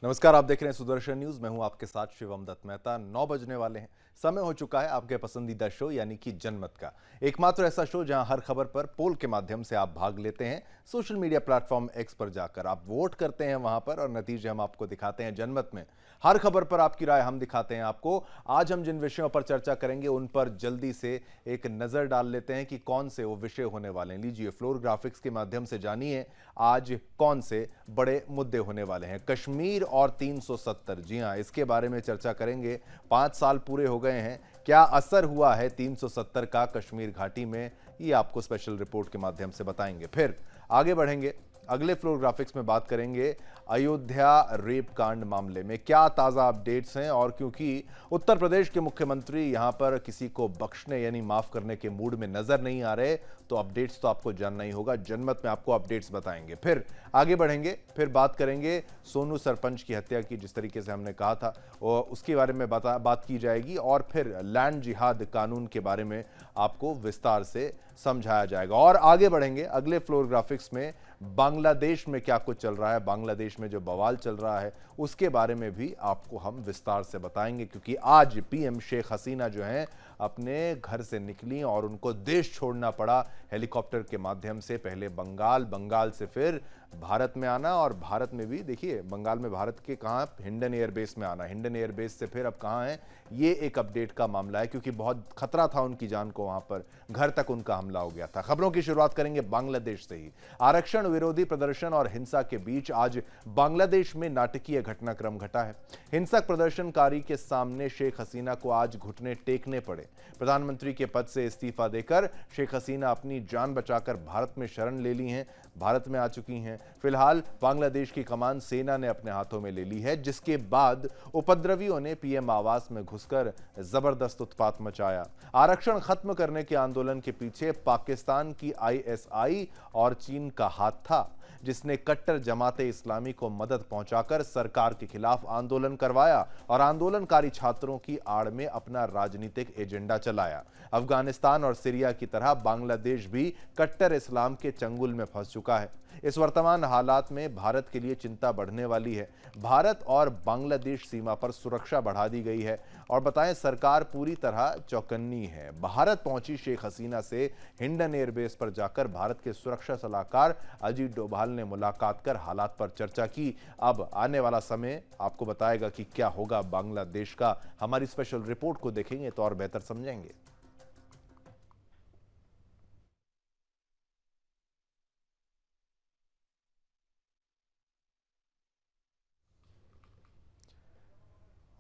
नमस्कार, आप देख रहे हैं सुदर्शन न्यूज। मैं हूं आपके साथ शिवम दत्त मेहता। 9 बजने वाले हैं। समय हो चुका है आपके पसंदीदा शो यानी कि जनमत का। एकमात्र ऐसा शो जहां हर खबर पर पोल के माध्यम से आप भाग लेते हैं। सोशल मीडिया प्लेटफॉर्म एक्स पर जाकर आप वोट करते हैं वहां पर और नतीजे हम आपको दिखाते हैं जनमत में। हर खबर पर आपकी राय हम दिखाते हैं आपको। आज हम जिन विषयों पर चर्चा करेंगे उन पर जल्दी से एक नजर डाल लेते हैं कि कौन से वो विषय होने वाले हैं। लीजिए, फ्लोर ग्राफिक्स के माध्यम से जानिए आज कौन से बड़े मुद्दे होने वाले हैं। कश्मीर और 370, जी हां, इसके बारे में चर्चा करेंगे। 5 साल पूरे हो गए हैं, क्या असर हुआ है 370 का कश्मीर घाटी में, ये आपको स्पेशल रिपोर्ट के माध्यम से बताएंगे। फिर आगे बढ़ेंगे, अगले फ्लोर ग्राफिक्स में बात करेंगे अयोध्या रेप कांड मामले में क्या ताजा अपडेट्स हैं। और क्योंकि उत्तर प्रदेश के मुख्यमंत्री यहां पर किसी को बख्शने यानी माफ करने के मूड में नजर नहीं आ रहे, तो अपडेट्स तो आपको जानना ही होगा। जनमत में आपको अपडेट्स बताएंगे। फिर आगे बढ़ेंगे, फिर बात करेंगे सोनू सरपंच की हत्या की, जिस तरीके से हमने कहा था और उसके बारे में बात की जाएगी। और फिर लैंड जिहाद कानून के बारे में आपको विस्तार से समझाया जाएगा। और आगे बढ़ेंगे अगले फ्लोर ग्राफिक्स में बांग्लादेश में क्या कुछ चल रहा है, बांग्लादेश में जो बवाल चल रहा है उसके बारे में भी आपको हम विस्तार से बताएंगे। क्योंकि आज पीएम शेख हसीना जो हैं अपने घर से निकली और उनको देश छोड़ना पड़ा हेलीकॉप्टर के माध्यम से। पहले बंगाल, बंगाल से फिर भारत में आना और भारत में भी देखिए बंगाल में भारत के कहां हिंडन एयरबेस में आना, हिंडन एयरबेस से फिर अब कहां है, ये एक अपडेट का मामला है क्योंकि बहुत खतरा था उनकी जान को। वहां पर घर तक उनका हमला हो गया था। खबरों की शुरुआत करेंगे बांग्लादेश से ही। आरक्षण विरोधी प्रदर्शन और हिंसा के बीच आज बांग्लादेश में नाटकीय घटनाक्रम घटा है। हिंसक प्रदर्शनकारी के सामने शेख हसीना को आज घुटने टेकने पड़े। प्रधानमंत्री के पद से इस्तीफा देकर शेख हसीना अपनी जान बचाकर भारत में शरण ले ली हैं, भारत में आ चुकी हैं। फिलहाल बांग्लादेश की कमान सेना ने अपने हाथों में ले ली है, जिसके बाद उपद्रवियों ने पीएम आवास में घुसकर जबरदस्त उत्पात मचाया। आरक्षण खत्म करने के आंदोलन के पीछे पाकिस्तान की आईएसआई और चीन का हाथ था, जिसने कट्टर जमाते इस्लामी को मदद पहुंचाकर सरकार के खिलाफ आंदोलन करवाया और आंदोलनकारी छात्रों की आड़ में अपना राजनीतिक एजेंडा चलाया। अफगानिस्तान और सीरिया की तरह बांग्लादेश भी कट्टर इस्लाम के चंगुल में फंस चुका है। इस वर्तमान हालात में भारत के लिए चिंता बढ़ने वाली है। भारत और बांग्लादेश सीमा पर सुरक्षा बढ़ा दी गई है और बताएं सरकार पूरी तरह चौकन्नी है। भारत पहुंची शेख हसीना से हिंडन एयरबेस पर जाकर भारत के सुरक्षा सलाहकार अजीत डोभाल ने मुलाकात कर हालात पर चर्चा की। अब आने वाला समय आपको बताएगा कि क्या होगा बांग्लादेश का। हमारी स्पेशल रिपोर्ट को देखेंगे तो और बेहतर समझेंगे।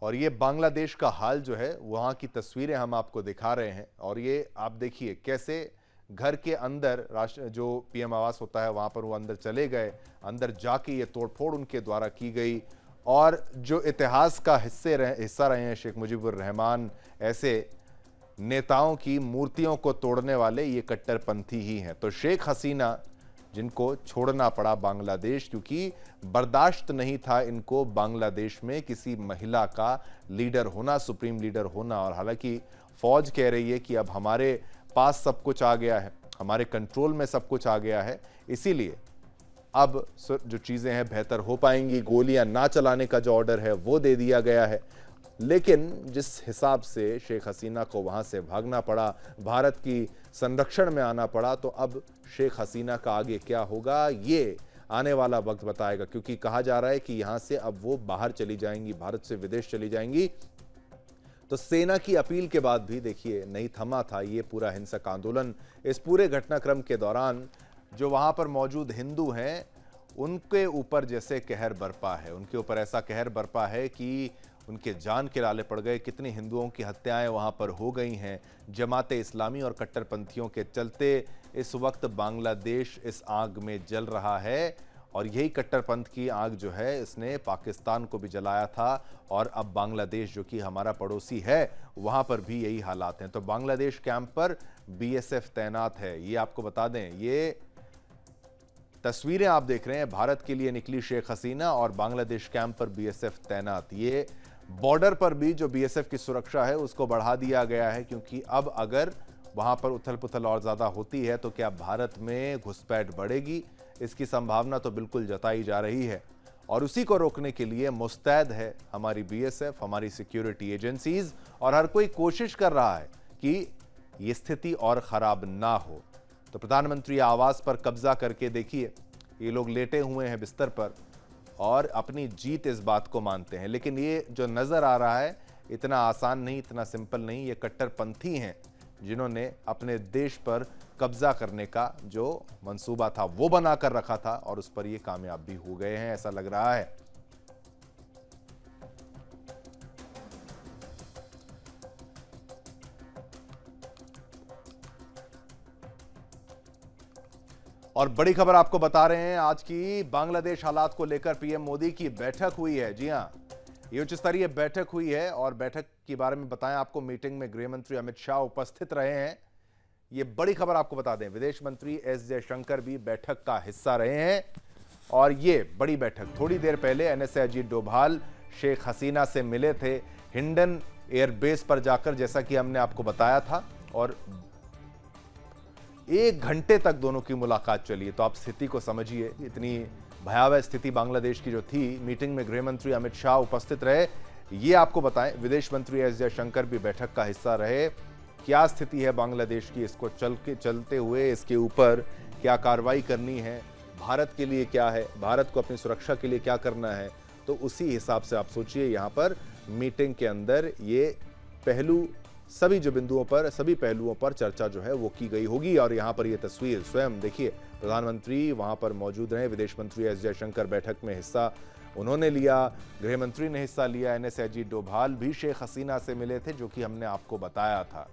और ये बांग्लादेश का हाल जो है, वहाँ की तस्वीरें हम आपको दिखा रहे हैं। और ये आप देखिए कैसे घर के अंदर राष्ट्र जो पीएम आवास होता है वहाँ पर वो अंदर चले गए, अंदर जाके ये तोड़फोड़ उनके द्वारा की गई। और जो इतिहास का हिस्सा रहे हैं शेख मुजीबुर रहमान, ऐसे नेताओं की मूर्तियों को तोड़ने वाले ये कट्टरपंथी ही हैं। तो शेख हसीना जिनको छोड़ना पड़ा बांग्लादेश, क्योंकि बर्दाश्त नहीं था इनको बांग्लादेश में किसी महिला का लीडर होना, सुप्रीम लीडर होना। और हालांकि फौज कह रही है कि अब हमारे पास सब कुछ आ गया है, हमारे कंट्रोल में सब कुछ आ गया है, इसीलिए अब जो चीजें हैं बेहतर हो पाएंगी। गोलियां ना चलाने का जो ऑर्डर है वो दे दिया गया है। लेकिन जिस हिसाब से शेख हसीना को वहां से भागना पड़ा, भारत की संरक्षण में आना पड़ा, तो अब शेख हसीना का आगे क्या होगा ये आने वाला वक्त बताएगा। क्योंकि कहा जा रहा है कि यहां से अब वो बाहर चली जाएंगी, भारत से विदेश चली जाएंगी। तो सेना की अपील के बाद भी देखिए नहीं थमा था ये पूरा हिंसक आंदोलन। इस पूरे घटनाक्रम के दौरान जो वहां पर मौजूद हिंदू हैं उनके ऊपर जैसे कहर बरपा है, उनके ऊपर ऐसा कहर बरपा है कि उनके जान के लाले पड़ गए। कितने हिंदुओं की हत्याएं वहां पर हो गई हैं जमाते इस्लामी और कट्टरपंथियों के चलते। इस वक्त बांग्लादेश इस आग में जल रहा है और यही कट्टरपंथ की आग जो है इसने पाकिस्तान को भी जलाया था। और अब बांग्लादेश जो कि हमारा पड़ोसी है वहां पर भी यही हालात हैं। तो बांग्लादेश कैंप पर बीएसएफ तैनात है, ये आपको बता दें। ये तस्वीरें आप देख रहे हैं, भारत के लिए निकली शेख हसीना और बांग्लादेश कैंप पर बीएसएफ तैनात। ये बॉर्डर पर भी जो बीएसएफ की सुरक्षा है उसको बढ़ा दिया गया है, क्योंकि अब अगर वहां पर उथल पुथल और ज्यादा होती है तो क्या भारत में घुसपैठ बढ़ेगी, इसकी संभावना तो बिल्कुल जताई जा रही है। और उसी को रोकने के लिए मुस्तैद है हमारी बीएसएफ, हमारी सिक्योरिटी एजेंसीज, और हर कोई कोशिश कर रहा है कि ये स्थिति और खराब ना हो। तो प्रधानमंत्री आवास पर कब्जा करके देखिए, ये लोग लेटे हुए हैं बिस्तर पर और अपनी जीत इस बात को मानते हैं। लेकिन ये जो नजर आ रहा है इतना आसान नहीं, इतना सिंपल नहीं। ये कट्टरपंथी हैं जिन्होंने अपने देश पर कब्जा करने का जो मंसूबा था वो बना कर रखा था, और उस पर ये कामयाब भी हो गए हैं, ऐसा लग रहा है। और बड़ी खबर आपको बता रहे हैं, आज की बांग्लादेश हालात को लेकर पीएम मोदी की बैठक हुई है। जी हां, ये उच्च स्तरीय बैठक हुई है और बैठक के बारे में बताएं आपको, मीटिंग में गृह मंत्री अमित शाह उपस्थित रहे हैं। ये बड़ी खबर आपको बता दें, विदेश मंत्री एस जयशंकर भी बैठक का हिस्सा रहे हैं। और ये बड़ी बैठक थोड़ी देर पहले एनएसए अजीत डोभाल शेख हसीना से मिले थे हिंडन एयरबेस पर जाकर, जैसा कि हमने आपको बताया था, और 1 घंटे तक दोनों की मुलाकात चली। तो आप स्थिति को समझिए, इतनी भयावह स्थिति बांग्लादेश की जो थी। मीटिंग में गृह मंत्री अमित शाह उपस्थित रहे, ये आपको बताएं। विदेश मंत्री एस जयशंकर भी बैठक का हिस्सा रहे। क्या स्थिति है बांग्लादेश की, इसको चलते हुए इसके ऊपर क्या कार्रवाई करनी है, भारत के लिए क्या है, भारत को अपनी सुरक्षा के लिए क्या करना है, तो उसी हिसाब से आप सोचिए। यहाँ पर मीटिंग के अंदर ये पहलू, सभी जो बिंदुओं पर, सभी पहलुओं पर चर्चा जो है वो की गई होगी। और यहाँ पर ये तस्वीर स्वयं देखिए, प्रधानमंत्री वहाँ पर मौजूद रहे, विदेश मंत्री एस जयशंकर बैठक में हिस्सा उन्होंने लिया, गृह मंत्री ने हिस्सा लिया, एनएसए अजीत डोभाल भी शेख हसीना से मिले थे, जो कि हमने आपको बताया था।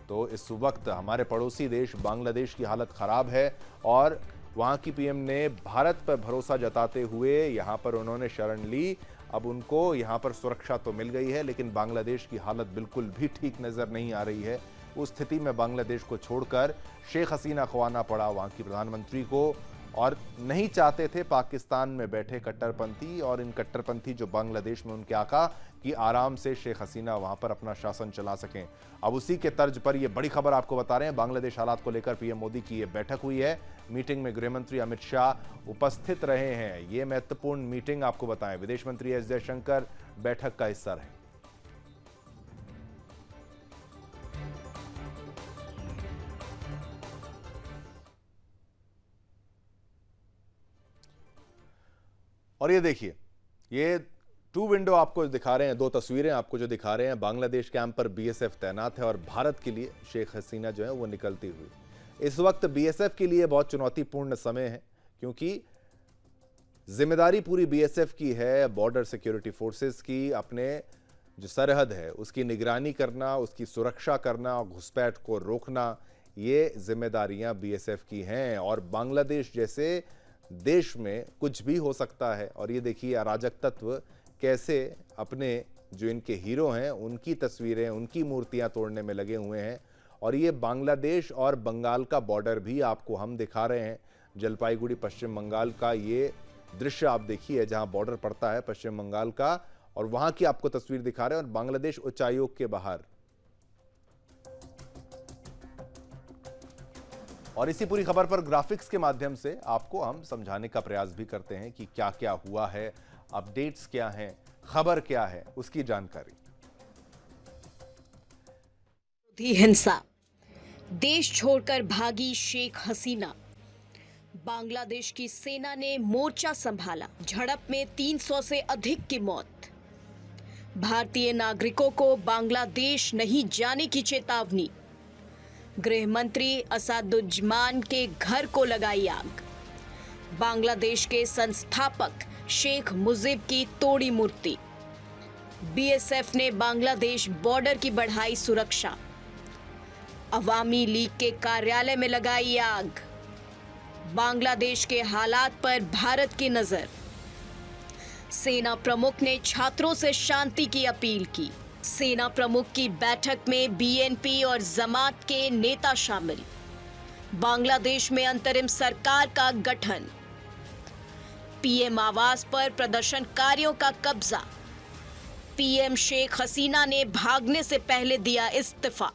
तो इस वक्त हमारे पड़ोसी देश बांग्लादेश की हालत खराब है और वहाँ की पीएम ने भारत पर भरोसा जताते हुए यहाँ पर उन्होंने शरण ली। अब उनको यहाँ पर सुरक्षा तो मिल गई है, लेकिन बांग्लादेश की हालत बिल्कुल भी ठीक नज़र नहीं आ रही है। उस स्थिति में बांग्लादेश को छोड़कर शेख हसीना को आना पड़ा वहाँ की प्रधानमंत्री को, और नहीं चाहते थे पाकिस्तान में बैठे कट्टरपंथी और इन कट्टरपंथी जो बांग्लादेश में उनके आका, कि आराम से शेख हसीना वहाँ पर अपना शासन चला सकें। अब उसी के तर्ज पर ये बड़ी खबर आपको बता रहे हैं, बांग्लादेश हालात को लेकर पीएम मोदी की ये बैठक हुई है। मीटिंग में गृह मंत्री अमित शाह उपस्थित रहे हैं। ये महत्वपूर्ण मीटिंग आपको बताएं, विदेश मंत्री एस जयशंकर बैठक का हिस्सा रहे। और ये देखिए, ये 2 विंडो आपको दिखा रहे हैं, 2 तस्वीरें आपको जो दिखा रहे हैं, बांग्लादेश कैंप पर बीएसएफ तैनात है और भारत के लिए शेख हसीना जो है वो निकलती हुई। इस वक्त बीएसएफ के लिए बहुत चुनौतीपूर्ण समय है, क्योंकि जिम्मेदारी पूरी बीएसएफ की है, बॉर्डर सिक्योरिटी फोर्सेस की, अपने जो सरहद है उसकी निगरानी करना, उसकी सुरक्षा करना, घुसपैठ को रोकना, ये जिम्मेदारियां बीएसएफ की हैं। और बांग्लादेश जैसे देश में कुछ भी हो सकता है। और ये देखिए, अराजक तत्व कैसे अपने जो इनके हीरो हैं उनकी तस्वीरें, उनकी मूर्तियां तोड़ने में लगे हुए हैं। और ये बांग्लादेश और बंगाल का बॉर्डर भी आपको हम दिखा रहे हैं, जलपाईगुड़ी पश्चिम बंगाल का ये दृश्य आप देखिए, जहां बॉर्डर पड़ता है पश्चिम बंगाल का, और वहां की आपको तस्वीर दिखा रहे हैं। और बांग्लादेश उच्चायोग के बाहर, और इसी पूरी खबर पर ग्राफिक्स के माध्यम से आपको हम समझाने का प्रयास भी करते हैं कि क्या क्या हुआ है, अपडेट्स क्या हैं, खबर क्या है, उसकी जानकारी। हिंसा, देश छोड़कर भागी शेख हसीना, बांग्लादेश की सेना ने मोर्चा संभाला, झड़प में 300 से अधिक की मौत, भारतीय नागरिकों को बांग्लादेश नहीं जाने की चेतावनी, गृह मंत्री असादुज्जमान के घर को लगाई आग, बांग्लादेश के संस्थापक शेख मुजीब की तोड़ी मूर्ति, बीएसएफ ने बांग्लादेश बॉर्डर की बढ़ाई सुरक्षा, अवामी लीग के कार्यालय में लगाई आग, बांग्लादेश के हालात पर भारत की नजर, सेना प्रमुख ने छात्रों से शांति की अपील की, सेना प्रमुख की बैठक में बीएनपी और जमात के नेता शामिल, बांग्लादेश में अंतरिम सरकार का गठन, पीएम आवास पर प्रदर्शनकारियों का कब्जा, पीएम शेख हसीना ने भागने से पहले दिया इस्तीफा।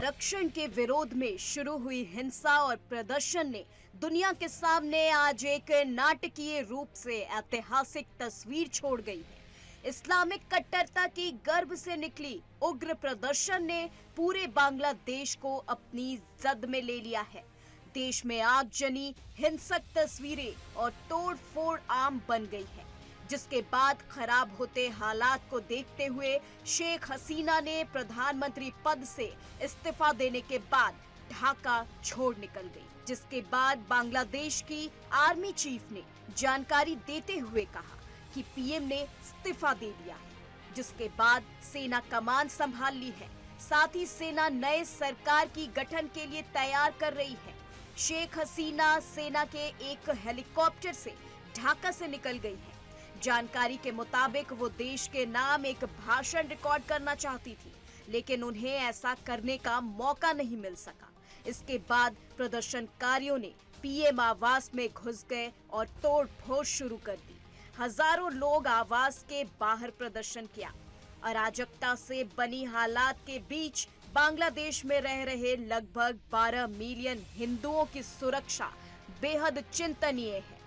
आरक्षण के विरोध में शुरू हुई हिंसा और प्रदर्शन ने दुनिया के सामने आज एक नाटकीय रूप से ऐतिहासिक तस्वीर छोड़ गई है। इस्लामिक कट्टरता की गर्भ से निकली उग्र प्रदर्शन ने पूरे बांग्लादेश को अपनी जद में ले लिया है। देश में आगजनी, हिंसक तस्वीरें और तोड़ फोड़ आम बन गई है, जिसके बाद खराब होते हालात को देखते हुए शेख हसीना ने प्रधानमंत्री पद से इस्तीफा देने के बाद ढाका छोड़ निकल गई, जिसके बाद बांग्लादेश की आर्मी चीफ ने जानकारी देते हुए कहा कि पीएम ने इस्तीफा दे दिया है, जिसके बाद सेना कमान संभाल ली है। साथ ही सेना नए सरकार की गठन के लिए तैयार कर रही है। शेख हसीना सेना के एक हेलीकॉप्टर से ढाका से निकल गई है। जानकारी के मुताबिक वो देश के नाम एक भाषण रिकॉर्ड करना चाहती थी, लेकिन उन्हें ऐसा करने का मौका नहीं मिल सका। इसके बाद प्रदर्शनकारियों ने पीएम आवास में घुस गए और तोड़ फोड़ शुरू कर दी। हजारों लोग आवास के बाहर प्रदर्शन किया। अराजकता से बनी हालात के बीच बांग्लादेश में रह रहे लगभग 12 मिलियन हिंदुओं की सुरक्षा बेहद चिंतनीय है।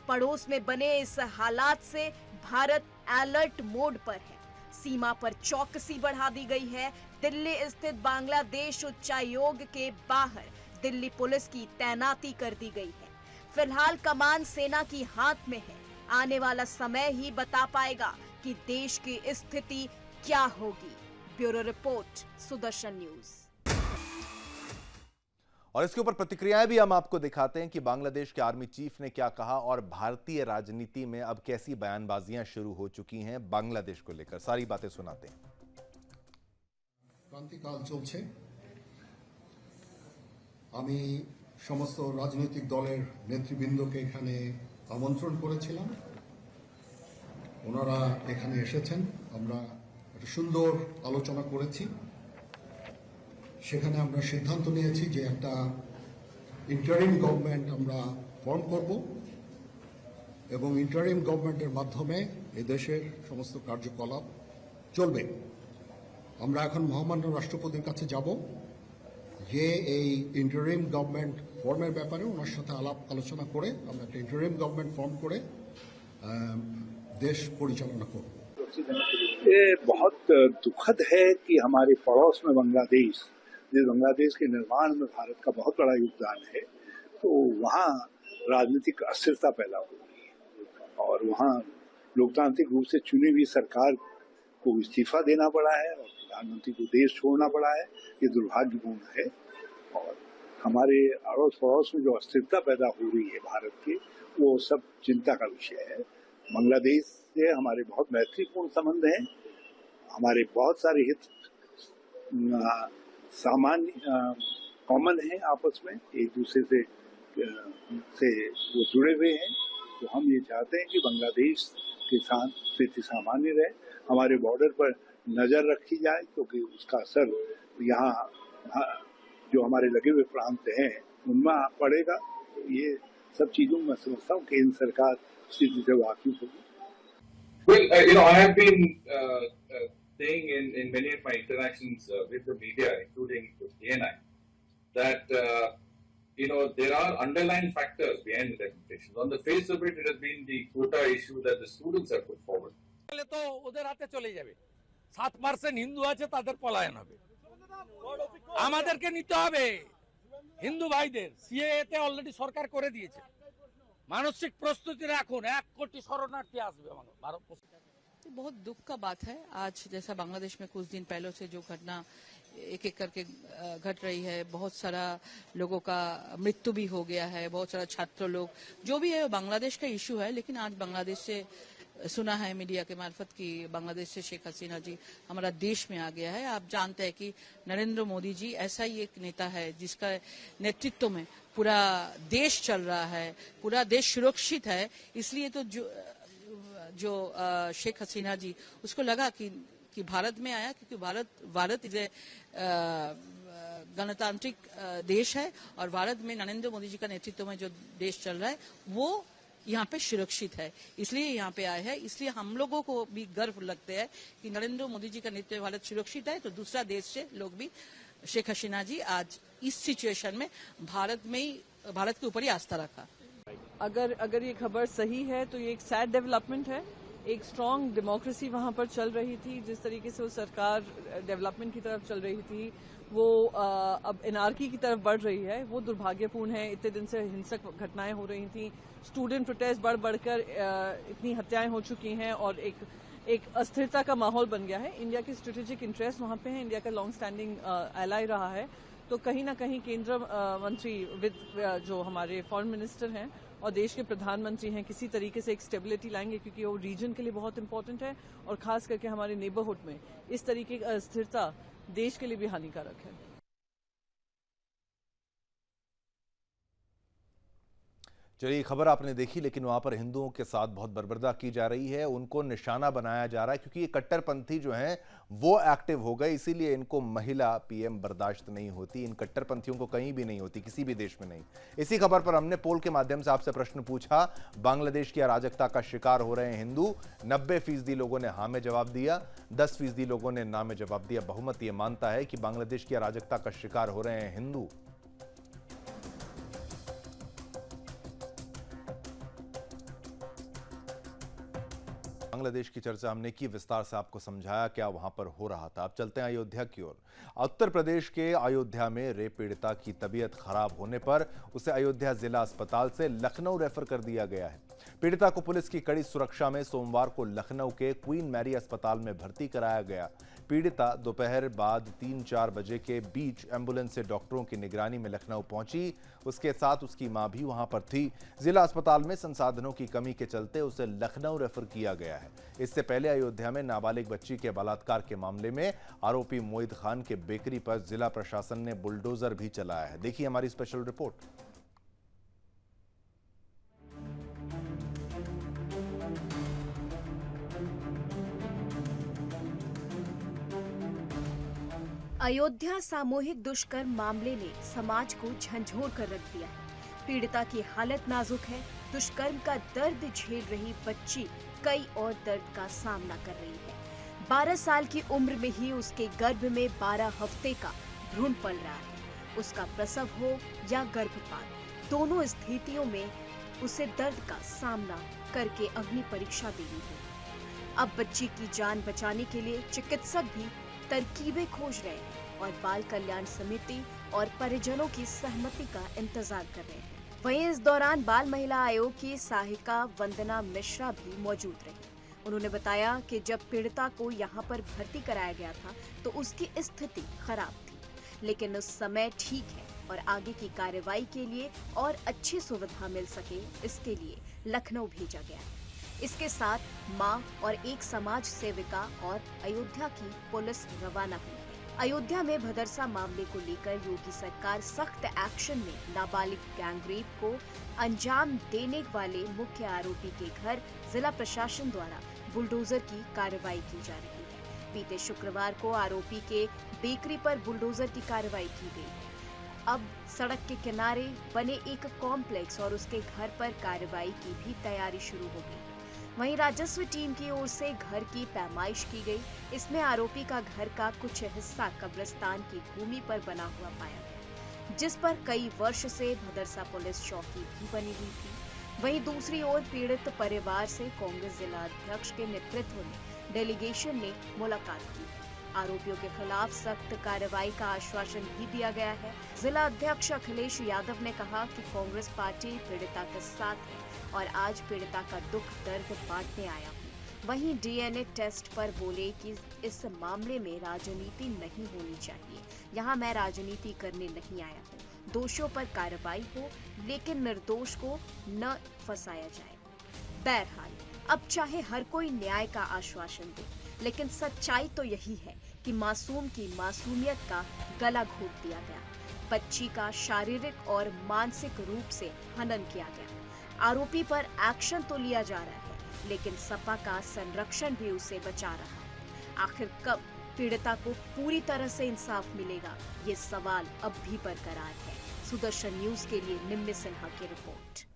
पड़ोस में बने इस हालात से भारत अलर्ट मोड पर है। सीमा पर चौकसी बढ़ा दी गई है। दिल्ली स्थित बांग्लादेश उच्चायोग के बाहर दिल्ली पुलिस की तैनाती कर दी गई है। फिलहाल कमान सेना की हाथ में है। आने वाला समय ही बता पाएगा कि देश की स्थिति क्या होगी। Bureau report, Sudarshan news. और इसके ऊपर प्रतिक्रियाएं भी हम आपको दिखाते हैं कि बांग्लादेश के आर्मी चीफ ने क्या कहा और भारतीय राजनीति में अब कैसी बयानबाजियां शुरू हो चुकी हैं बांग्लादेश को लेकर। सारी बातें सुनाते हैं। क्रांतिकाल चलছে। আমি সমস্ত রাজনৈতিক দলের নেতৃবৃন্দকে এখানে আমন্ত্রণ করেছিলাম। ওনারা এখানে এসেছেন। আমরা একটা সুন্দর আলোচনা করেছি। সেখানে আমরা সিদ্ধান্ত নিয়েছি যে একটা ইন্টারিম গভর্নমেন্ট আমরা ফর্ম করব এবং ইন্টারিম গভর্নমেন্টের মাধ্যমে এই দেশের সমস্ত কার্যকলাপ চলবে। আমরা এখন মহামান্য রাষ্ট্রপতির কাছে যাব যে এই ইন্টারিম গভর্নমেন্ট ফর্মের ব্যাপারে ওনার সাথে আলাপ আলোচনা করে আমরা একটা ইন্টারিম গভর্নমেন্ট ফর্ম করে देश परिचालना करो। ये बहुत दुखद है कि हमारे पड़ोस में बांग्लादेश, जिस बांग्लादेश के निर्माण में भारत का बहुत बड़ा योगदान है, तो वहाँ राजनीतिक अस्थिरता पैदा हो रही है और वहाँ लोकतांत्रिक रूप से चुनी हुई सरकार को इस्तीफा देना पड़ा है और प्रधानमंत्री को देश छोड़ना पड़ा है। ये दुर्भाग्यपूर्ण है और हमारे अड़ोस पड़ोस में जो अस्थिरता पैदा हो रही है भारत की, वो सब चिंता का विषय है। बांग्लादेश से हमारे बहुत मैत्रीपूर्ण संबंध हैं। हमारे बहुत सारे हित सामान्य कॉमन हैं आपस में, एक दूसरे से वो जुड़े हुए हैं। तो हम ये चाहते हैं कि बांग्लादेश के साथ स्थिति सामान्य रहे। हमारे बॉर्डर पर नजर रखी जाए क्योंकि उसका असर यहाँ जो हमारे लगे हुए प्रांत हैं उनमें पड़ेगा। तो ये सब चीजों में समझता हूँ केंद्र सरकार स्थिति से वाकिफ होगी। Well, I have been saying in many of my interactions with the media, including with ANI, that there are underlying factors behind the recommendations. On the face of it, it has been the quota issue that the students have put forward. তো ওদের হাতে চলে যাবে। 7% হিন্দু আছে, তাদের পলায়ন হবে। আমাদেরকে নিতে হবে হিন্দু ভাইদের। সিএতে অলরেডি সরকার করে দিয়েছে। मानसिक प्रस्तुति राखुन 1 कोटी शरणार्थी आसबे भारत। बहुत दुख का बात है। आज जैसा बांग्लादेश में कुछ दिन पहले से जो घटना एक एक करके घट रही है, बहुत सारा लोगों का मृत्यु भी हो गया है, बहुत सारा छात्र लोग, जो भी है बांग्लादेश का इशू है। लेकिन आज बांग्लादेश से सुना है मीडिया के मार्फत कि बांग्लादेश से शेख हसीना जी हमारा देश में आ गया है। आप जानते हैं कि नरेंद्र मोदी जी ऐसा ही एक नेता है जिसका नेतृत्व में पूरा देश चल रहा है, पूरा देश सुरक्षित है। इसलिए तो जो शेख हसीना जी, उसको लगा कि भारत में आया क्योंकि भारत इज गणतांत्रिक देश है और भारत में नरेंद्र मोदी जी का नेतृत्व में जो देश चल रहा है वो यहाँ पे सुरक्षित है, इसलिए यहाँ पे आए हैं। इसलिए हम लोगों को भी गर्व लगते है कि नरेंद्र मोदी जी का नेतृत्व भारत सुरक्षित है, तो दूसरा देश से लोग भी शेख हसीना जी आज इस सिचुएशन में भारत के ऊपर ही आस्था रखा। अगर ये खबर सही है तो ये एक सैड डेवलपमेंट है। एक स्ट्रांग डेमोक्रेसी वहां पर चल रही थी, जिस तरीके से वो सरकार डेवलपमेंट की तरफ चल रही थी वो अब एनार्की की तरफ बढ़ रही है, वो दुर्भाग्यपूर्ण है। इतने दिन से हिंसक घटनाएं हो रही थी, स्टूडेंट प्रोटेस्ट बढ़कर इतनी हत्याएं हो चुकी हैं और एक अस्थिरता का माहौल बन गया है। इंडिया के स्ट्रेटेजिक इंटरेस्ट वहां पे है, इंडिया का लॉन्ग स्टैंडिंग एलाई रहा है, तो कहीं ना कहीं केंद्र मंत्री जो हमारे फॉरेन मिनिस्टर हैं और देश के प्रधानमंत्री हैं किसी तरीके से एक स्टेबिलिटी लाएंगे, क्योंकि वो रीजन के लिए बहुत इंपॉर्टेंट है और खास करके हमारे नेबरहुड में इस तरीके की अस्थिरता देश के लिए भी हानिकारक है। चलिए, खबर आपने देखी, लेकिन वहां पर हिंदुओं के साथ बहुत बर्बरता की जा रही है, उनको निशाना बनाया जा रहा है, क्योंकि ये कट्टरपंथी जो हैं वो एक्टिव हो गए, इसीलिए इनको महिला पीएम बर्दाश्त नहीं होती। इन कट्टरपंथियों को कहीं भी नहीं होती, किसी भी देश में नहीं। इसी खबर पर हमने पोल के माध्यम से आपसे प्रश्न पूछा, बांग्लादेश की अराजकता का शिकार हो रहे हैं हिंदू। 90% लोगों ने हाँ में जवाब दिया, 10% लोगों ने ना में जवाब दिया। बहुमत ये मानता है कि बांग्लादेश की अराजकता का शिकार हो रहे हैं हिंदू। बांग्लादेश की चर्चा हमने की, विस्तार से आपको समझाया क्या वहां पर हो रहा था। अब चलते हैं अयोध्या की ओर। उत्तर प्रदेश के अयोध्या में रेप पीड़िता की तबीयत खराब होने पर उसे अयोध्या जिला अस्पताल से लखनऊ रेफर कर दिया गया है। पीड़िता को पुलिस की कड़ी सुरक्षा में सोमवार को लखनऊ के क्वीन मैरी अस्पताल में भर्ती कराया गया। पीड़िता दोपहर बाद 3-4 बजे के बीच एम्बुलेंस से डॉक्टरों की निगरानी में लखनऊ पहुंची। उसके साथ उसकी मां भी वहां पर थी। जिला अस्पताल में संसाधनों की कमी के चलते उसे लखनऊ रेफर किया गया है। इससे पहले अयोध्या में नाबालिग बच्ची के बलात्कार के मामले में आरोपी मोहित खान के बेकरी पर जिला प्रशासन ने बुलडोजर भी चलाया है। देखिए हमारी स्पेशल रिपोर्ट। अयोध्या सामूहिक दुष्कर्म मामले ने समाज को झंझोर कर रख दिया है। पीड़िता की हालत नाजुक है। दुष्कर्म का दर्द झेल रही बच्ची कई और दर्द का सामना कर रही है। 12 साल की उम्र में ही उसके गर्भ में 12 हफ्ते का भ्रूण पल रहा है। उसका प्रसव हो या गर्भपात, दोनों स्थितियों में उसे दर्द का सामना करके अग्नि परीक्षा देनी है। अब बच्ची की जान बचाने के लिए चिकित्सक भी तरकीबें खोज रहे हैं और बाल कल्याण समिति और परिजनों की सहमति का इंतजार कर रहे हैं। वहीं इस दौरान बाल महिला आयोग की सहायिका वंदना मिश्रा भी मौजूद रही। उन्होंने बताया कि जब पीड़िता को यहाँ पर भर्ती कराया गया था तो उसकी स्थिति खराब थी, लेकिन उस समय ठीक है और आगे की कार्रवाई के लिए और अच्छी सुविधा मिल सके इसके लिए लखनऊ भेजा गया है। इसके साथ मां और एक समाज सेविका और अयोध्या की पुलिस रवाना हुई है। अयोध्या में भदरसा मामले को लेकर योगी सरकार सख्त एक्शन में नाबालिग गैंगरेप को अंजाम देने वाले मुख्य आरोपी के घर जिला प्रशासन द्वारा बुलडोजर की कार्रवाई की जा रही है। बीते शुक्रवार को आरोपी के बेकरी पर बुलडोजर की कार्रवाई की गई है। अब सड़क के किनारे बने एक कॉम्प्लेक्स और उसके घर पर कार्रवाई की भी तैयारी शुरू हो गई। वहीं राजस्व टीम की ओर से घर की पैमाइश की गई। इसमें आरोपी का घर का कुछ हिस्सा कब्रिस्तान की भूमि पर बना हुआ पाया गया, जिस पर कई वर्ष से भदरसा पुलिस चौकी भी बनी हुई थी। वहीं दूसरी ओर पीड़ित परिवार से कांग्रेस जिला अध्यक्ष के नेतृत्व में डेलीगेशन ने मुलाकात की। आरोपियों के खिलाफ सख्त कार्रवाई का आश्वासन भी दिया गया है। जिला अध्यक्ष अखिलेश यादव ने कहा कि कांग्रेस पार्टी पीड़िता के साथ है और आज पीड़िता का दुख दर्द बांटने आया हूँ। वहीं डीएनए टेस्ट पर बोले कि इस मामले में राजनीति नहीं होनी चाहिए। यहाँ मैं राजनीति करने नहीं आया हूँ। दोषियों पर कार्रवाई हो, लेकिन निर्दोष को न फंसाया जाए। बहरहाल अब चाहे हर कोई न्याय का आश्वासन दे, लेकिन सच्चाई तो यही है कि मासूम की मासूमियत का गला घोट दिया गया। बच्ची का शारीरिक और मानसिक रूप से हनन किया गया। आरोपी पर एक्शन तो लिया जा रहा है, लेकिन सपा का संरक्षण भी उसे बचा रहा है। आखिर कब पीड़िता को पूरी तरह से इंसाफ मिलेगा, ये सवाल अब भी बरकरार है। सुदर्शन न्यूज के लिए निम्न सिन्हा की रिपोर्ट।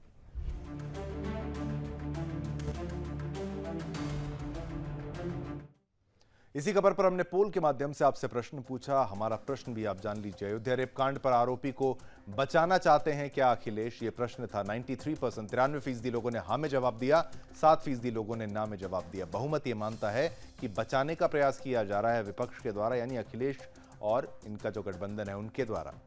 इसी खबर पर हमने पोल के माध्यम से आपसे प्रश्न पूछा। हमारा प्रश्न भी आप जान लीजिए। अयोध्या रेप कांड पर आरोपी को बचाना चाहते हैं क्या अखिलेश? ये प्रश्न था। 93% 93% लोगों ने हाँ में जवाब दिया, 7% लोगों ने ना में जवाब दिया। बहुमत ये मानता है कि बचाने का प्रयास किया जा रहा है विपक्ष के द्वारा, यानी अखिलेश और इनका जो गठबंधन है उनके द्वारा।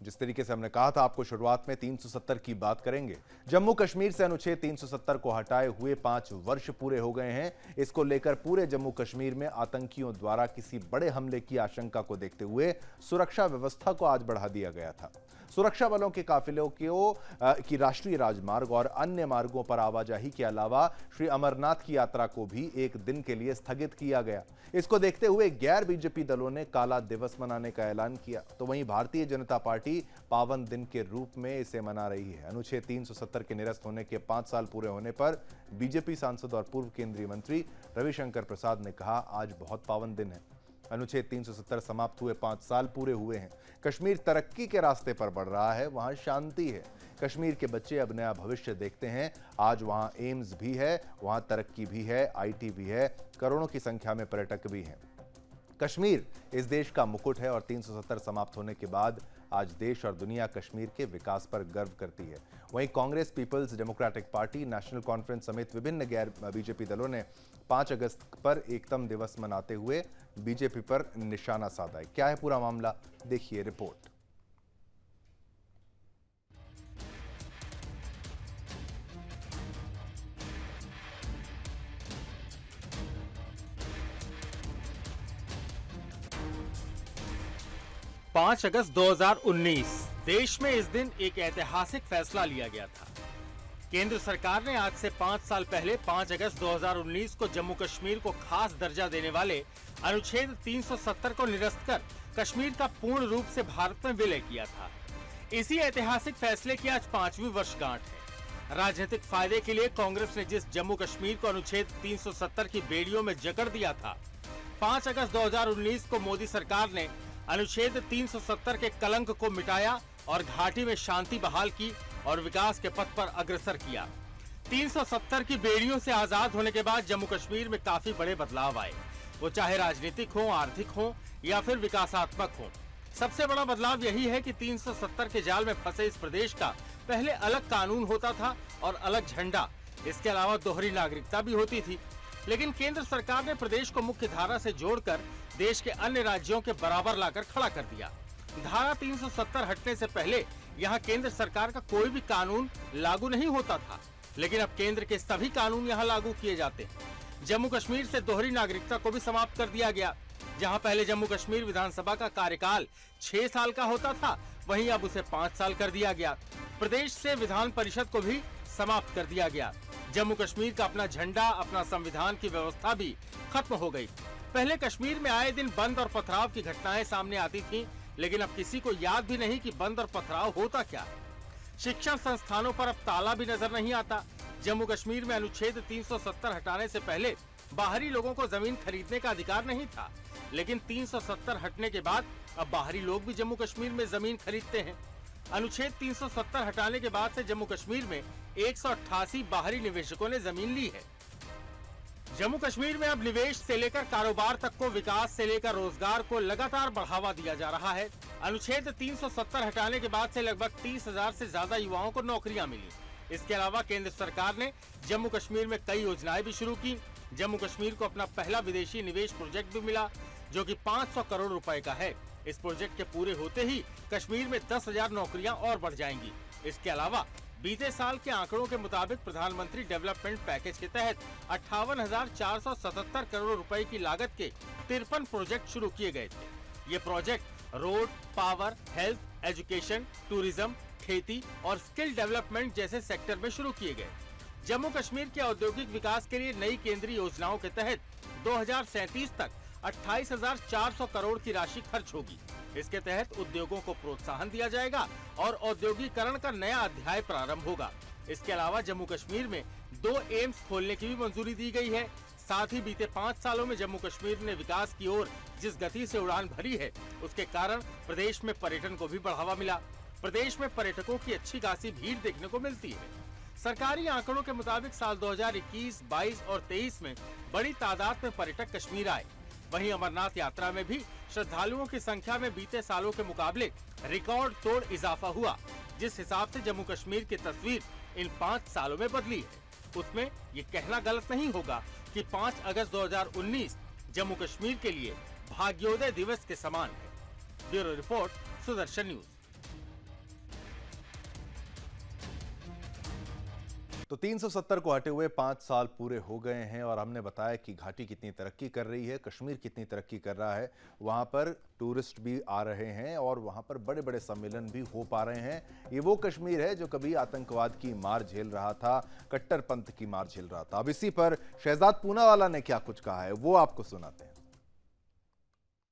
जिस तरीके से हमने कहा था आपको शुरुआत में, 370 की बात करेंगे। जम्मू कश्मीर से अनुच्छेद 370 को हटाए हुए 5 वर्ष पूरे हो गए हैं। इसको लेकर पूरे जम्मू कश्मीर में आतंकियों द्वारा किसी बड़े हमले की आशंका को देखते हुए सुरक्षा व्यवस्था को आज बढ़ा दिया गया था। सुरक्षा बलों के काफिलों की राष्ट्रीय राजमार्ग और अन्य मार्गों पर आवाजाही के अलावा श्री अमरनाथ की यात्रा को भी एक दिन के लिए स्थगित किया गया। इसको देखते हुए गैर बीजेपी दलों ने काला दिवस मनाने का ऐलान किया, तो वहीं भारतीय जनता पार्टी पावन दिन के रूप में इसे मना रही है। अनुच्छेद 370 के निरस्त होने के 5 साल पूरे होने पर बीजेपी सांसद और पूर्व केंद्रीय मंत्री रविशंकर प्रसाद ने कहा, आज बहुत पावन दिन है। अनुच्छेद 370 समाप्त हुए 5 साल पूरे हुए हैं। कश्मीर तरक्की के रास्ते पर बढ़ रहा है, वहां शांति है। कश्मीर के बच्चे अब नया भविष्य देखते हैं। आज वहां एम्स भी है, वहां तरक्की भी है, आईटी भी है, करोड़ों की संख्या में पर्यटक भी हैं। कश्मीर इस देश का मुकुट है और 370 समाप्त होने के बाद आज देश और दुनिया कश्मीर के विकास पर गर्व करती है। वहीं कांग्रेस, पीपल्स डेमोक्रेटिक पार्टी, नेशनल कॉन्फ्रेंस समेत विभिन्न गैर बीजेपी दलों ने 5 अगस्त पर एकता दिवस मनाते हुए बीजेपी पर निशाना साधा है। क्या है पूरा मामला, देखिए रिपोर्ट। पाँच अगस्त 2019 देश में इस दिन एक ऐतिहासिक फैसला लिया गया था। केंद्र सरकार ने आज से 5 साल पहले 5 अगस्त 2019 को जम्मू कश्मीर को खास दर्जा देने वाले अनुच्छेद 370 को निरस्त कर कश्मीर का पूर्ण रूप से भारत में विलय किया था। इसी ऐतिहासिक फैसले की आज 5वीं वर्षगांठ है। राजनीतिक फायदे के लिए कांग्रेस ने जिस जम्मू कश्मीर को अनुच्छेद 370 की बेड़ियों में जकड़ दिया था, 5 अगस्त 2019 को मोदी सरकार ने अनुच्छेद 370 के कलंक को मिटाया और घाटी में शांति बहाल की और विकास के पथ पर अग्रसर किया। 370 की बेड़ियों से आजाद होने के बाद जम्मू कश्मीर में काफी बड़े बदलाव आए, वो चाहे राजनीतिक हो, आर्थिक हो या फिर विकासात्मक हो। सबसे बड़ा बदलाव यही है कि 370 के जाल में फंसे इस प्रदेश का पहले अलग कानून होता था और अलग झंडा, इसके अलावा दोहरी नागरिकता भी होती थी। लेकिन केंद्र सरकार ने प्रदेश को मुख्य धारा से जोड़कर देश के अन्य राज्यों के बराबर लाकर खड़ा कर दिया। धारा 370 हटने से पहले यहाँ केंद्र सरकार का कोई भी कानून लागू नहीं होता था, लेकिन अब केंद्र के सभी कानून यहाँ लागू किए जाते हैं। जम्मू कश्मीर से दोहरी नागरिकता को भी समाप्त कर दिया गया। जहाँ पहले जम्मू कश्मीर विधानसभा का कार्यकाल 6 साल का होता था, वहीं अब उसे 5 साल कर दिया गया। प्रदेश से विधान परिषद को भी समाप्त कर दिया गया। जम्मू कश्मीर का अपना झंडा, अपना संविधान की व्यवस्था भी खत्म हो गई। पहले कश्मीर में आए दिन बंद और पथराव की घटनाएं सामने आती थीं, लेकिन अब किसी को याद भी नहीं कि बंद और पथराव होता क्या है। शिक्षण संस्थानों पर अब ताला भी नजर नहीं आता। जम्मू कश्मीर में अनुच्छेद 370 हटाने से पहले बाहरी लोगों को जमीन खरीदने का अधिकार नहीं था, लेकिन 370 हटने के बाद अब बाहरी लोग भी जम्मू कश्मीर में जमीन खरीदते हैं। अनुच्छेद 370 हटाने के बाद से जम्मू कश्मीर में 188 बाहरी निवेशकों ने जमीन ली है। जम्मू कश्मीर में अब निवेश से लेकर कारोबार तक को, विकास से लेकर रोजगार को लगातार बढ़ावा दिया जा रहा है। अनुच्छेद 370 हटाने के बाद से लगभग 30,000 से ज्यादा युवाओं को नौकरियां मिली। इसके अलावा केंद्र सरकार ने जम्मू कश्मीर में कई योजनाएं भी शुरू की। जम्मू कश्मीर को अपना पहला विदेशी निवेश प्रोजेक्ट भी मिला, जो कि 500 करोड़ रुपए का है। इस प्रोजेक्ट के पूरे होते ही कश्मीर में 10,000 नौकरियां और बढ़ जाएंगी। इसके अलावा बीते साल के आंकड़ों के मुताबिक प्रधानमंत्री डेवलपमेंट पैकेज के तहत 58,477 करोड़ रुपए की लागत के 53 प्रोजेक्ट शुरू किए गए थे। ये project road, power, health, education, tourism, खेती और स्किल डेवलपमेंट जैसे सेक्टर में शुरू किए गए। जम्मू कश्मीर के औद्योगिक विकास के लिए नई केंद्रीय योजनाओं के तहत 2037 तक 28,400 करोड़ की राशि खर्च होगी। इसके तहत उद्योगों को प्रोत्साहन दिया जाएगा और औद्योगिकरण का नया अध्याय प्रारंभ होगा। इसके अलावा जम्मू कश्मीर में 2 एम्स खोलने की भी मंजूरी दी गई है। साथ ही बीते 5 सालों में जम्मू कश्मीर ने विकास की ओर जिस गति से उड़ान भरी है, उसके कारण प्रदेश में पर्यटन को भी बढ़ावा मिला। प्रदेश में पर्यटकों की अच्छी खासी भीड़ देखने को मिलती है। सरकारी आंकड़ों के मुताबिक साल 2021, 22 और 23 में बड़ी तादाद में पर्यटक कश्मीर आए। वहीं अमरनाथ यात्रा में भी श्रद्धालुओं की संख्या में बीते सालों के मुकाबले रिकॉर्ड तोड़ इजाफा हुआ। जिस हिसाब से जम्मू कश्मीर की तस्वीर इन 5 सालों में बदली है, उसमें ये कहना गलत नहीं होगा कि 5 अगस्त 2019 जम्मू कश्मीर के लिए भाग्योदय दिवस के समान है। Bureau report, Sudarshan news. तो 370 को हटे हुए 5 साल पूरे हो गए हैं और हमने बताया कि घाटी कितनी तरक्की कर रही है, कश्मीर कितनी तरक्की कर रहा है। वहां पर टूरिस्ट भी आ रहे हैं और वहां पर बड़े बड़े सम्मेलन भी हो पा रहे हैं। ये वो कश्मीर है जो कभी आतंकवाद की मार झेल रहा था, कट्टरपंथ की मार झेल रहा था। अब इसी पर शहजाद पूनावाला ने क्या कुछ कहा है, वो आपको सुनाते हैं।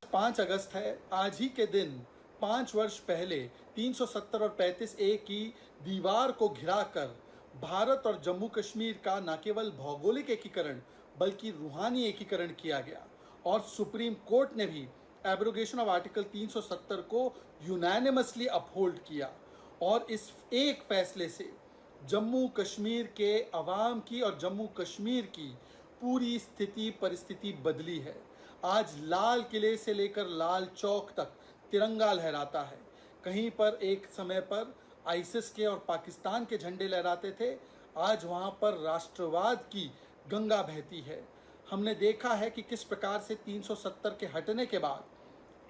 5 अगस्त है। आज ही के दिन 5 वर्ष पहले 370 और 35A की दीवार को घिराकर भारत और जम्मू कश्मीर का न केवल भौगोलिक एकीकरण बल्कि रूहानी एकीकरण किया गया और सुप्रीम कोर्ट ने भी एब्रोगेशन ऑफ आर्टिकल 370 को यूनानिमसली अपहोल्ड किया और इस एक फैसले से जम्मू कश्मीर के अवाम की और जम्मू कश्मीर की पूरी स्थिति परिस्थिति बदली है। आज लाल किले से लेकर लाल चौक तक तिरंगा लहराता है। कहीं पर एक समय पर आईसिस के और पाकिस्तान के झंडे लहराते थे, आज वहां पर राष्ट्रवाद की गंगा बहती है। हमने देखा है कि किस प्रकार से 370 के हटने के बाद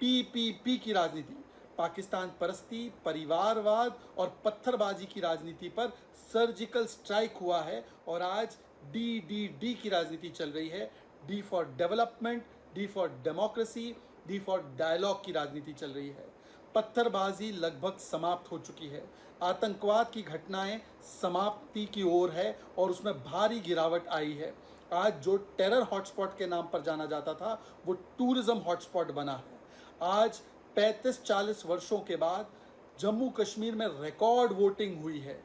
पीपीपी की राजनीति, पाकिस्तान परस्ती, परिवारवाद और पत्थरबाजी की राजनीति पर सर्जिकल स्ट्राइक हुआ है और आज डी की राजनीति चल रही है। D for development, D for democracy, D for dialogue की राजनीति चल रही है। पत्थरबाजी लगभग समाप्त हो चुकी है। आतंकवाद की घटनाएं समाप्ति की ओर है और उसमें भारी गिरावट आई है। आज जो टेरर हॉटस्पॉट के नाम पर जाना जाता था वो टूरिज्म हॉटस्पॉट बना है। आज 35-40 वर्षों के बाद जम्मू कश्मीर में रिकॉर्ड वोटिंग हुई है।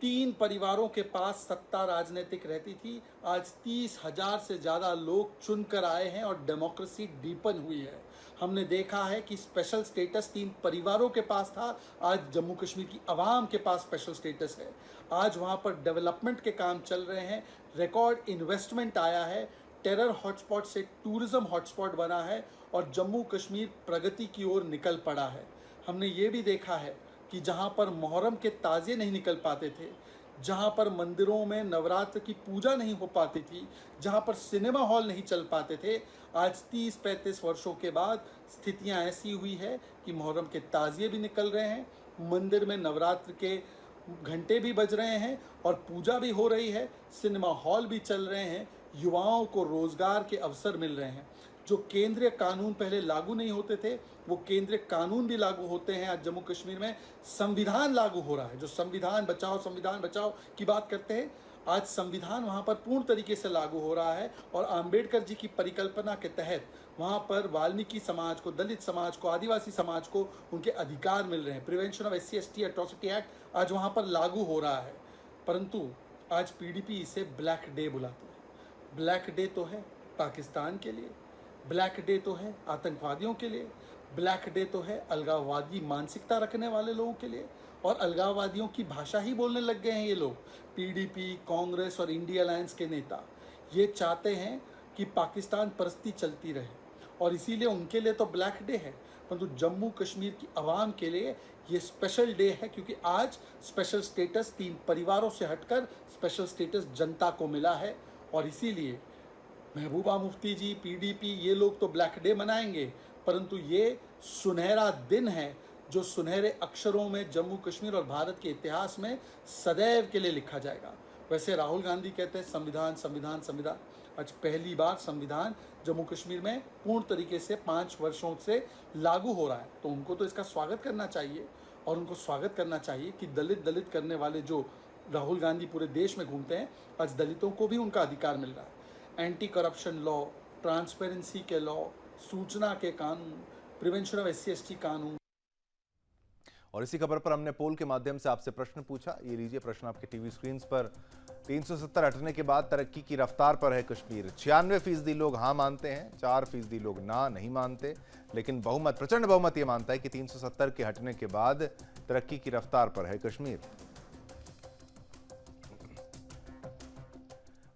3 परिवारों के पास सत्ता राजनीतिक रहती थी, आज 30,000 से ज़्यादा लोग चुनकर आए हैं और डेमोक्रेसी डीपन हुई है। हमने देखा है कि स्पेशल स्टेटस 3 परिवारों के पास था, आज जम्मू कश्मीर की आवाम के पास स्पेशल स्टेटस है। आज वहाँ पर डेवलपमेंट के काम चल रहे हैं, रिकॉर्ड इन्वेस्टमेंट आया है, टेरर हॉटस्पॉट से टूरिज्म हॉटस्पॉट बना है और जम्मू कश्मीर प्रगति की ओर निकल पड़ा है। हमने ये भी देखा है कि जहाँ पर मुहर्रम के ताज़िए नहीं निकल पाते थे, जहाँ पर मंदिरों में नवरात्र की पूजा नहीं हो पाती थी, जहाँ पर सिनेमा हॉल नहीं चल पाते थे, आज 30-35 वर्षों के बाद स्थितियाँ ऐसी हुई है कि मुहर्रम के ताज़िए भी निकल रहे हैं, मंदिर में नवरात्र के घंटे भी बज रहे हैं और पूजा भी हो रही है, सिनेमा हॉल भी चल रहे हैं, युवाओं को रोज़गार के अवसर मिल रहे हैं। जो केंद्रीय कानून पहले लागू नहीं होते थे वो केंद्रीय कानून भी लागू होते हैं। आज जम्मू कश्मीर में संविधान लागू हो रहा है। जो संविधान बचाओ की बात करते हैं, आज संविधान वहाँ पर पूर्ण तरीके से लागू हो रहा है और आम्बेडकर जी की परिकल्पना के तहत वहाँ पर वाल्मीकि समाज को, दलित समाज को, आदिवासी समाज को उनके अधिकार मिल रहे हैं। Prevention of SC/ST atrocity act आज वहाँ पर लागू हो रहा है। परंतु आज PDP इसे ब्लैक डे बुलाते हैं। ब्लैक डे तो है पाकिस्तान के लिए, ब्लैक डे तो है आतंकवादियों के लिए, ब्लैक डे तो है अलगाववादी मानसिकता रखने वाले लोगों के लिए और अलगाववादियों की भाषा ही बोलने लग गए हैं ये लोग। PDP, कांग्रेस और इंडिया अलायंस के नेता ये चाहते हैं कि पाकिस्तान परस्ती चलती रहे और इसीलिए उनके लिए तो ब्लैक डे है, परंतु जम्मू कश्मीर की आवाम के लिए ये स्पेशल डे है क्योंकि आज स्पेशल स्टेटस 3 परिवारों से हटकर स्पेशल स्टेटस जनता को मिला है और इसीलिए महबूबा मुफ्ती जी, PDP ये लोग तो ब्लैक डे मनाएंगे, परंतु ये सुनहरा दिन है जो सुनहरे अक्षरों में जम्मू कश्मीर और भारत के इतिहास में सदैव के लिए लिखा जाएगा। वैसे राहुल गांधी कहते हैं संविधान संविधान संविधान, आज पहली बार संविधान जम्मू कश्मीर में पूर्ण तरीके से 5 वर्षों से लागू हो रहा है, तो उनको तो इसका स्वागत करना चाहिए और उनको स्वागत करना चाहिए कि दलित करने वाले जो राहुल गांधी पूरे देश में घूमते हैं, आज दलितों को भी उनका अधिकार मिल रहा है। एंटी करप्शन लॉ, ट्रांसपेरेंसी के लॉ, सूचना के कानून, प्रिवेंशन ऑफ SC/ST कानून। और इसी खबर पर हमने पोल के माध्यम से आपसे प्रश्न पूछा। ये लीजिए प्रश्न आपके टीवी स्क्रीन पर। 370 हटने के बाद तरक्की की रफ्तार पर है कश्मीर। 96% लोग हाँ मानते हैं, 4% लोग ना नहीं मानते, लेकिन बहुमत, प्रचंड बहुमत ये मानता है कि 370 के हटने के बाद तरक्की की रफ्तार पर है कश्मीर।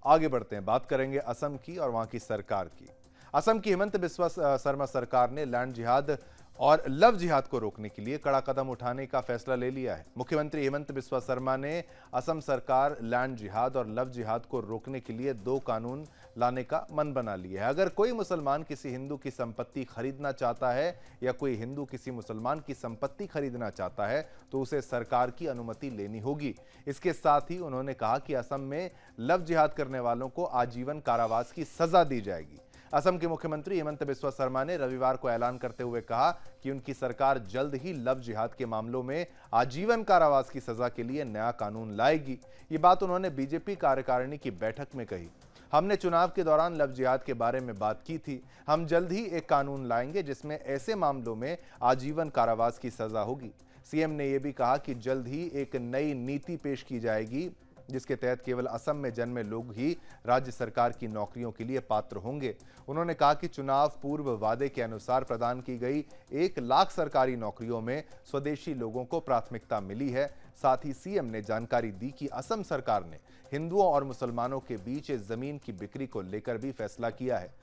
आगे बढ़ते हैं, बात करेंगे असम की और वहां की सरकार की। असम की हिमंत बिस्वा शर्मा सरकार ने लैंड जिहाद और लव जिहाद को रोकने के लिए कड़ा कदम उठाने का फैसला ले लिया है। मुख्यमंत्री हिमंत बिस्वा शर्मा ने असम सरकार लैंड जिहाद और लव जिहाद को रोकने के लिए 2 कानून लाने का मन बना लिया है। अगर कोई मुसलमान किसी हिंदू की संपत्ति खरीदना चाहता है या कोई हिंदू किसी मुसलमान की संपत्ति खरीदना चाहता है तो उसे सरकार की अनुमति लेनी होगी। इसके साथ ही उन्होंने कहा कि असम में लव जिहाद करने वालों को आजीवन कारावास की सजा दी जाएगी। असम के मुख्यमंत्री हिमंत बिस्वा शर्मा ने रविवार को ऐलान करते हुए कहा कि उनकी सरकार जल्द ही लव जिहाद के मामलों में आजीवन कारावास की सजा के लिए नया कानून लाएगी। ये बात उन्होंने बीजेपी कार्यकारिणी की बैठक में कही। हमने चुनाव के दौरान लव जिहाद के बारे में बात की थी। हम जल्द ही एक कानून लाएंगे जिसमें ऐसे मामलों में आजीवन कारावास की सजा होगी। सीएम ने यह भी कहा कि जल्द ही एक नई नीति पेश की जाएगी जिसके तहत केवल असम में जन्मे लोग ही राज्य सरकार की नौकरियों के लिए पात्र होंगे। उन्होंने कहा कि चुनाव पूर्व वादे के अनुसार प्रदान की गई 1 लाख सरकारी नौकरियों में स्वदेशी लोगों को प्राथमिकता मिली है। साथ ही सीएम ने जानकारी दी कि असम सरकार ने हिंदुओं और मुसलमानों के बीच जमीन की बिक्री को लेकर भी फैसला किया है।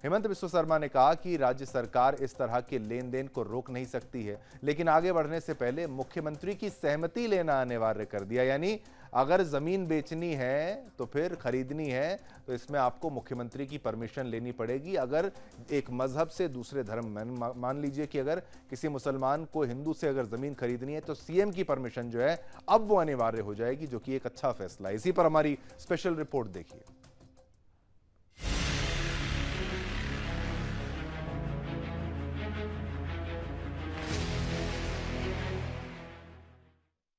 हिमंत बिस्वा शर्मा ने कहा कि राज्य सरकार इस तरह के लेन देन को रोक नहीं सकती है, लेकिन आगे बढ़ने से पहले मुख्यमंत्री की सहमति लेना अनिवार्य कर दिया। यानी अगर जमीन बेचनी है तो फिर खरीदनी है तो इसमें आपको मुख्यमंत्री की परमिशन लेनी पड़ेगी। अगर एक मजहब से दूसरे धर्म में, मान लीजिए कि अगर किसी मुसलमान को हिंदू से अगर जमीन खरीदनी है तो सीएम की परमिशन जो है अब वो अनिवार्य हो जाएगी, जो कि एक अच्छा फैसला है। इसी पर हमारी स्पेशल रिपोर्ट देखिए।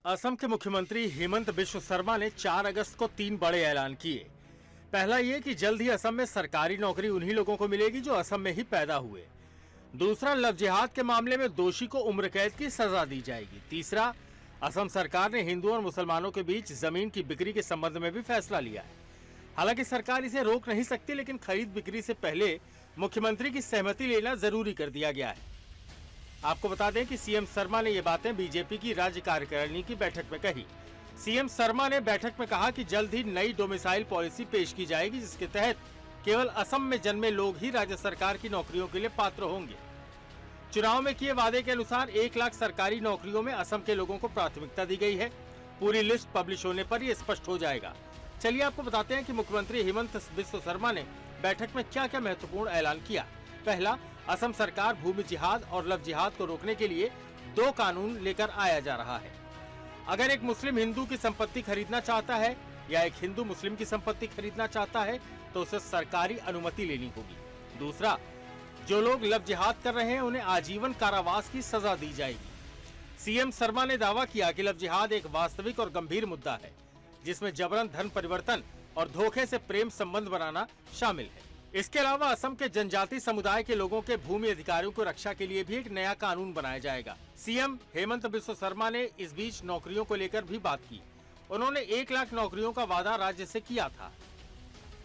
असम के मुख्यमंत्री हेमंत बिस्वा शर्मा ने 4 अगस्त को 3 बड़े ऐलान किए। पहला ये कि जल्द ही असम में सरकारी नौकरी उन्हीं लोगों को मिलेगी जो असम में ही पैदा हुए। दूसरा, लव जिहाद के मामले में दोषी को उम्र कैद की सजा दी जाएगी। तीसरा, असम सरकार ने हिंदुओं और मुसलमानों के बीच जमीन की बिक्री के संबंध में भी फैसला लिया है। हालांकि सरकार इसे रोक नहीं सकती, लेकिन खरीद बिक्री से पहले मुख्यमंत्री की सहमति लेना जरूरी कर दिया गया है। आपको बता दें कि सीएम शर्मा ने ये बातें बीजेपी की राज्य कार्यकारिणी की बैठक में कही। सीएम शर्मा ने बैठक में कहा कि जल्द ही नई डोमिसाइल पॉलिसी पेश की जाएगी जिसके तहत केवल असम में जन्मे लोग ही राज्य सरकार की नौकरियों के लिए पात्र होंगे। चुनाव में किए वादे के अनुसार 1 लाख सरकारी नौकरियों में असम के लोगों को प्राथमिकता दी गई है। पूरी लिस्ट पब्लिश होने पर यह स्पष्ट हो जाएगा। चलिए आपको बताते हैं कि मुख्यमंत्री हेमंत बिस्वा शर्मा ने बैठक में क्या क्या महत्वपूर्ण ऐलान किया। पहला, असम सरकार भूमि जिहाद और लव जिहाद को रोकने के लिए 2 कानून लेकर आया जा रहा है। अगर एक मुस्लिम हिंदू की संपत्ति खरीदना चाहता है या एक हिंदू मुस्लिम की संपत्ति खरीदना चाहता है तो उसे सरकारी अनुमति लेनी होगी। दूसरा, जो लोग लव जिहाद कर रहे हैं उन्हें आजीवन कारावास की सजा दी जाएगी। सीएम शर्मा ने दावा किया कि लव जिहाद एक वास्तविक और गंभीर मुद्दा है जिसमें जबरन धन परिवर्तन और धोखे से प्रेम संबंध बनाना शामिल है। इसके अलावा असम के जनजाति समुदाय के लोगों के भूमि अधिकारों को रक्षा के लिए भी एक नया कानून बनाया जाएगा। सीएम हेमंत बिस्वा शर्मा ने इस बीच नौकरियों को लेकर भी बात की। उन्होंने 1 लाख नौकरियों का वादा राज्य से किया था।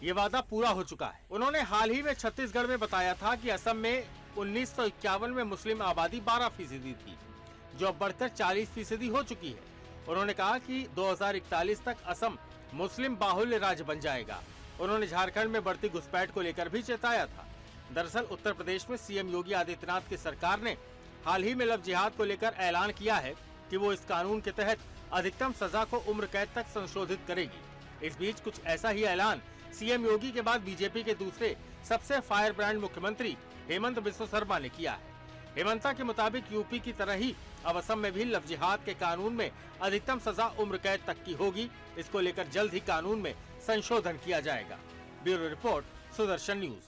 ये वादा पूरा हो चुका है। उन्होंने हाल ही में छत्तीसगढ़ में बताया था कि असम में 1951 में मुस्लिम आबादी 12% थी, जो अब बढ़कर 40% हो चुकी है। उन्होंने कहा कि 2041 तक असम मुस्लिम बाहुल्य राज्य बन जाएगा। उन्होंने झारखंड में बढ़ती घुसपैठ को लेकर भी चेताया था। दरअसल उत्तर प्रदेश में सीएम योगी आदित्यनाथ की सरकार ने हाल ही में लव जिहाद को लेकर ऐलान किया है कि वो इस कानून के तहत अधिकतम सजा को उम्र कैद तक संशोधित करेगी। इस बीच कुछ ऐसा ही ऐलान सीएम योगी के बाद बीजेपी के दूसरे सबसे फायर ब्रांड मुख्यमंत्री हेमंत बिस्वा शर्मा ने किया है। हेमंता के मुताबिक यूपी की तरह ही अब असम में भी लव जिहाद के कानून में अधिकतम सजा उम्र कैद तक की होगी। इसको लेकर जल्द ही कानून में संशोधन किया जाएगा। Bureau report, Sudarshan news.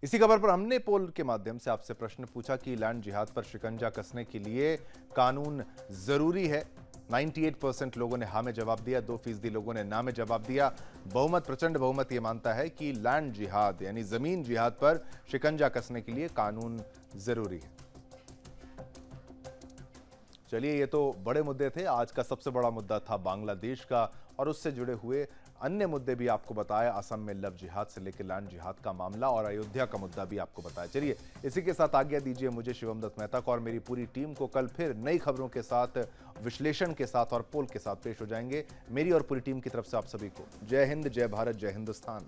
इसी खबर पर हमने पोल के माध्यम से आपसे प्रश्न पूछा कि लैंड जिहाद पर शिकंजा कसने के लिए कानून जरूरी है। 98% लोगों ने हाँ में जवाब दिया, 2% लोगों ने ना में जवाब दिया। बहुमत, प्रचंड बहुमत ये मानता है कि लैंड जिहाद यानी जमीन जिहाद पर शिकंजा कसने के लिए कानून जरूरी है। चलिए, ये तो बड़े मुद्दे थे। आज का सबसे बड़ा मुद्दा था बांग्लादेश का, और उससे जुड़े हुए अन्य मुद्दे भी आपको बताया। असम में लव जिहाद से लेकर लैंड जिहाद का मामला और अयोध्या का मुद्दा भी आपको बताया। चलिए, इसी के साथ आज्ञा दीजिए मुझे, शिवम दत्त मेहता को, और मेरी पूरी टीम को। कल फिर नई खबरों के साथ, विश्लेषण के साथ और पोल के साथ पेश हो जाएंगे। मेरी और पूरी टीम की तरफ से आप सभी को जय हिंद, जय भारत, जय हिंदुस्तान।